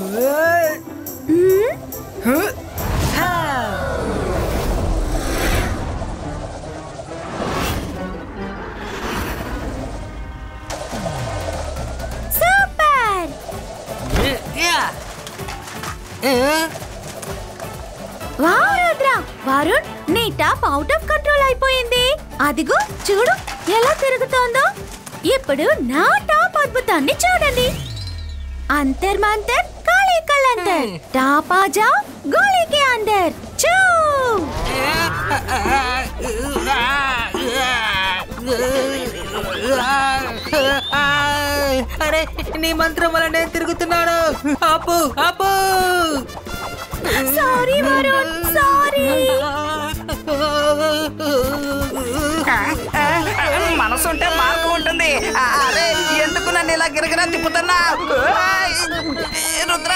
Super! Wow Rudra, Varun నీ top out of control అయిపోయింది. అదిగో చూడు ఎలా తిరుగుతోందో. ఇప్పుడు నా టాప్ అద్భుతాన్ని చూడండి. అంతర్ మంతర్ కాళీ కలంతర్, టాప్ ఆ జాओ గోళీ కే अंदर చూ. అరే నీ మంత్రం వల్ల నేను తిరుగుతున్నాను. ఆపు ఆపు. Sorry Varun, sorry. మనసుంటే మార్గం ఉంటుంది. అరే ఎందుకు నన్ను ఇలా గిరగిరా తిప్పుతున్నా? రుద్ర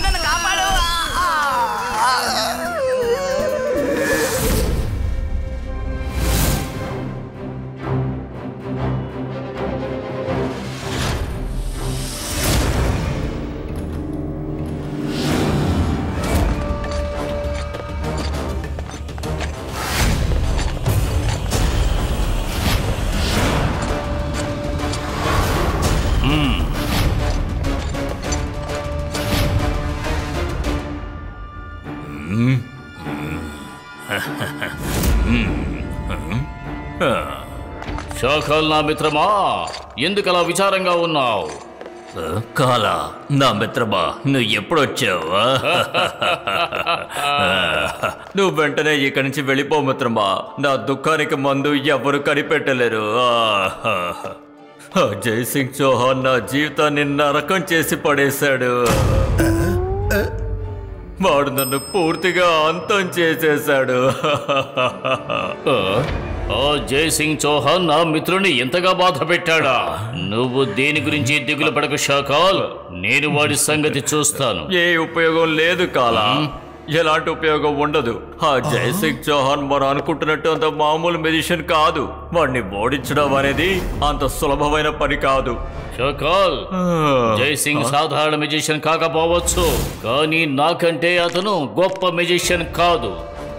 నన్ను కాపాడు. షాఖల్ నా మిత్రమా, ఎందుకలా విచారంగా ఉన్నావు? కాలా నా మిత్రమా, నువ్వు ఎప్పుడొచ్చావు? నువ్వు వెంటనే ఇక్కడి నుంచి వెళ్ళిపో మిత్రమా. నా దుఃఖానికి మందు ఎవరు కనిపెట్టలేరు. జై సింగ్ చౌహాన్ నా జీవితాన్ని నరకం చేసి పడేశాడు. వాడు నన్ను పూర్తిగా అంతం చేసేశాడు. జై సింగ్ చౌహాన్ నా మిత్రుని ఎంతగా బాధ పెట్టాడా? నువ్వు దేని గురించి దిగులు పడకు షాఖల్, నేను వాడి సంగతి చూస్తాను. ఏ ఉపయోగం లేదు కాలా, ఎలాంటి ఉపయోగం ఉండదు. ఆ జై సింగ్ చౌహాన్ మనం అనుకుంటున్నట్టు అంత మామూలు మెజిషియన్ కాదు. వాడిని ఓడించడం అనేది అంత సులభమైన పని కాదు. షాఖల్, జై సింగ్ సాధారణ మెజిషియన్ కాకపోవచ్చు, కానీ నాకంటే అతను గొప్ప మెజిషియన్ కాదు.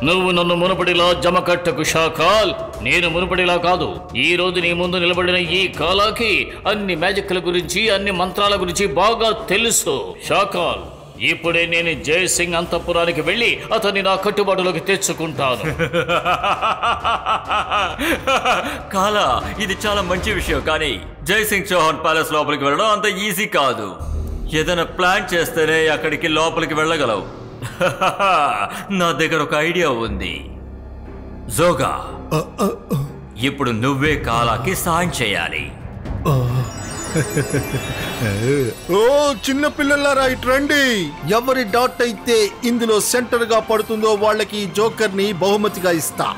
నువ్వు నన్ను మునుపడిలా జమకట్టకు షాఖల్. నేను మునుపడిలా కాదు. ఈ రోజు నీ ముందు నిలబడిన ఈ కాలాకి అన్ని మ్యాజిక్ల గురించి, అన్ని మంత్రాల గురించి బాగా తెలుసు షాఖల్. ఇప్పుడే నేను జై సింగ్ అంతఃపురానికి వెళ్ళి అతన్ని నా కట్టుబాటులోకి తెచ్చుకుంటాను. కాలా, ఇది చాలా మంచి విషయం, కానీ జై సింగ్ చౌహాన్ ప్యాలెస్ లోపలికి వెళ్ళడం అంత ఈజీ కాదు. ఏదైనా ప్లాన్ చేస్తేనే అక్కడికి లోపలికి వెళ్ళగలవు. నా దగ్గర ఒక ఐడియా ఉంది. జోగా, ఇప్పుడు నువ్వే కాలాకి సాయం చేయాలి. ఓ చిన్న పిల్లలారా ఇటు రండి. ఎవరి డాట్ అయితే ఇందులో సెంటర్ గా పడుతుందో వాళ్ళకి జోకర్ ని బహుమతిగా ఇస్తా.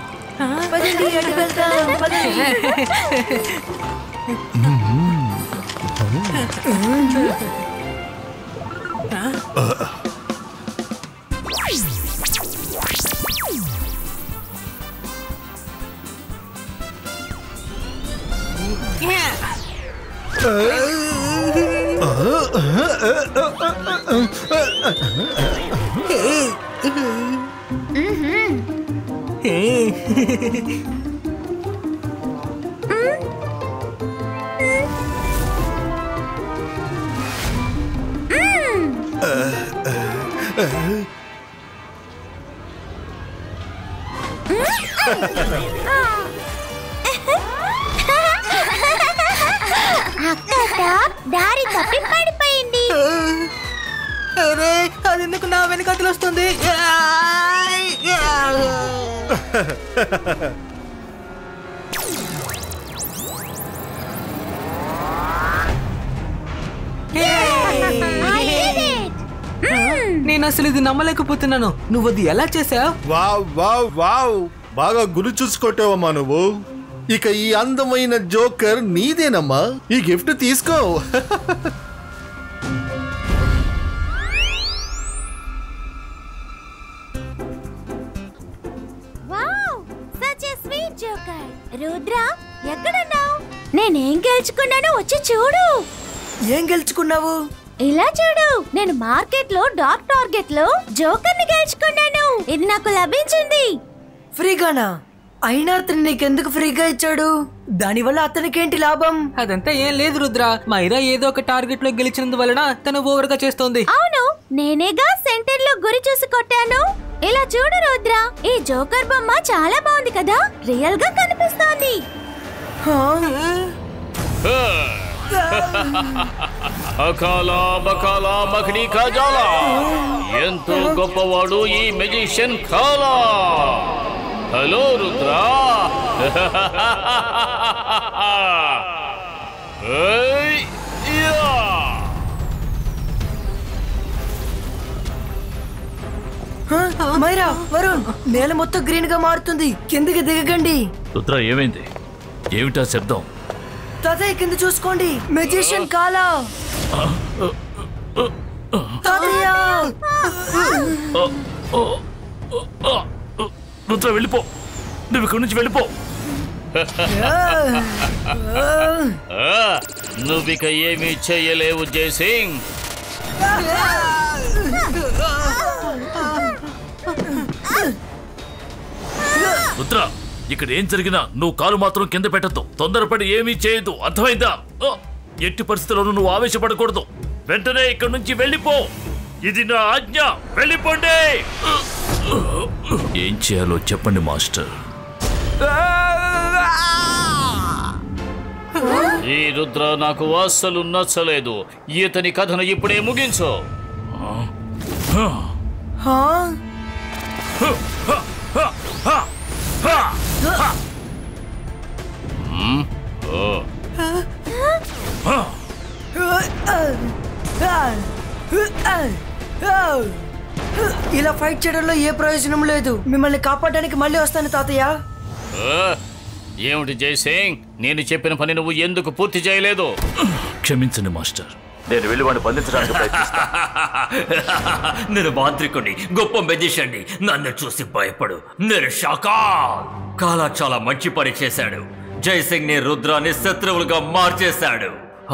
దారి తప్పి పడిపోయింది. అరే అది ఎందుకు నా వెనకాతలు వస్తుంది? నేను అసలు ఇది నమ్మలేకపోతున్నాను. నువ్వు అది ఎలా చేసావు? వావ్ వావ్ వావ్, బాగా గురి చూసుకొట్టావమ్మా నువ్వు. ఇక ఈ అందమైన జోకర్ నీదేనమ్మా. ఈ గిఫ్ట్ తీసుకో. Wow, such a sweet joker. Rudra, ఎక్కడున్నావు? నేనేం గెలుచుకున్నానో వచ్చి చూడు. ఏం గెలుచుకున్నావు? ఇలా చూడు, నేను మార్కెట్ లో డార్క్ టార్గెట్ లో జోకర్ ని గెలుచుకున్నాను. ఇది నాకు లభించింది. ఫ్రీగానా? అయినా అతను నీకెందుకు ఫ్రీగా ఇచ్చాడు? దానివల్ల అతనికేంటి లాభం? అదంతా ఏం లేదు రుద్ర. మైరా ఏదో ఒక టార్గెట్ లో గెలిచినందువలన తను ఓవర్ గా చేస్తోంది. అవును, నేనేగా సెంటర్ లో గురి చూసి కొట్టాను. ఇలా చూడు రుద్ర, ఈ జోకర్ బొమ్మ చాలా బాగుంది కదా, రియల్ గా కనిపిస్తోంది. అకాలా బకాలా మకడి కాజాలా, ఎంతో గొప్పవాడు ఈ మెజిషియన్ కాలా. హలో రుద్ర. మైరా, వరుణ్, నేల మొత్తం గ్రీన్ గా మారుతుంది. కిందకి దిగకండి. రుద్ర, ఏమైంది? ఏమిటా శబ్దం? తాతయ్య కింద చూసుకోండి, మెజిషియన్ కాలా. తాతయ్య! రుద్ర, వెళ్ళిపో. నువ్వు ఇక్కడి నుంచి వెళ్ళిపో. నువ్విక ఏమీ చెయ్యలేవు జయసింగ్. రుద్ర, ఇక్కడ ఏం జరిగినా నువ్వు కాలు మాత్రం కింద పెట్టద్దు. తొందరపడి ఏమీ చేయదు, అర్థమైందా? ఎట్టి పరిస్థితుల్లోనూ నువ్వు ఆవేశపడకూడదు. వెంటనే ఇక్కడి నుంచి వెళ్ళిపో. ఇది నా ఆజ్ఞ. వెళ్ళిపోండి. ఏం చేయాలో చెప్పండి మాస్టర్. ఈ రుద్ర నాకు అస్సలు నచ్చలేదు. ఇతని కథను ఇప్పుడే ముగించు. ఇలా ఫైట్ చేయడంలో ఏ ప్రయోజనం లేదు. మిమ్మల్ని కాపాడడానికి మళ్ళీ వస్తాను తాతయ్య. ఏమిటి జయసింగ్, నేను చెప్పిన పని నువ్వు ఎందుకు పూర్తి చేయలేదు? క్షమించండి మాస్టర్, నేను వెళ్ళి వాడిని బంధించడానికి ప్రయత్నిస్తా. నేను మాంత్రికుడిని, గొప్ప మెజిషియన్ని. నన్ను చూసి భయపడు. నేను షాకాల్. కాలా చాలా మంచి పని చేశాడు. జయసింగ్ ని, రుద్రాన్ని శత్రువులుగా మార్చేశాడు.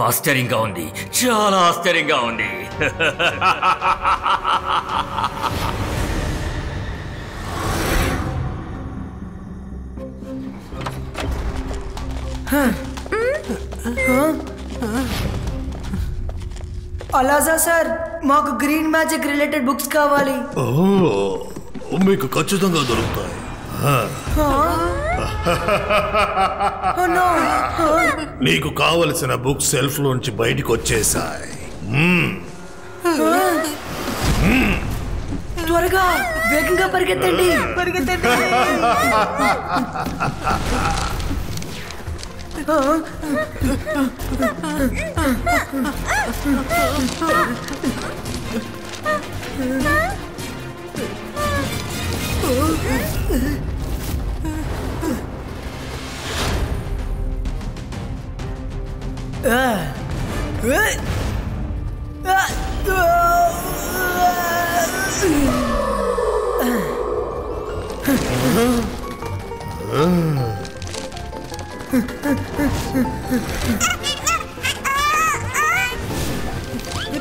ఆశ్చర్యంగా ఉంది, చాలా ఆశ్చర్యంగా ఉంది. అలాజా సార్, మాకు గ్రీన్ మ్యాజిక్ రిలేటెడ్ బుక్స్ కావాలి. మీకు ఖచ్చితంగా దొరుకుతాయి. నీకు కావలసిన బుక్ సెల్ఫ్ లోంచి బయటికి వచ్చేసాయి. త్వరగా, వేగంగా పరిగెత్తండి.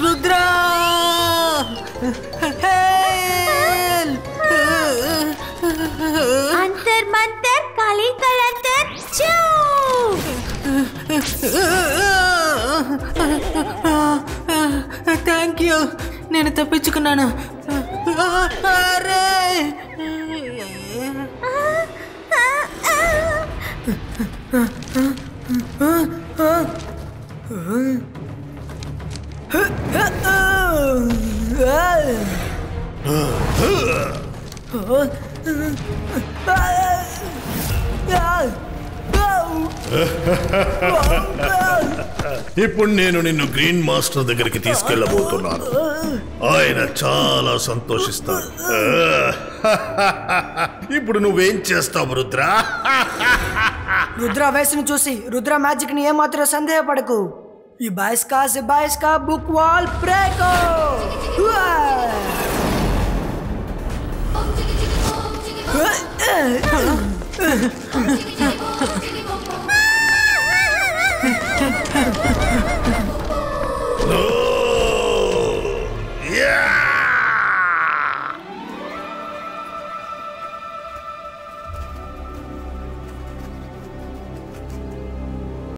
రుద్ర, అంతర్ మంతర్ కాళీ కలంతర్ చూ. థ్యాంక్ యూ, నేను తప్పించుకున్నాను. ఇప్పుడు నేను నిన్ను గ్రీన్ మాస్టర్ దగ్గరికి తీసుకెళ్ళబోతున్నాను. ఆయన చాలా సంతోషిస్తారు. ఇప్పుడు నువ్వేం చేస్తావు రుద్ర? రుద్ర వయసును చూసి రుద్ర మ్యాజిక్ ని ఏమాత్రం సందేహపడకు. ఈ బాయిస్ కా బుక్ వాల్ బ్రేకో. No!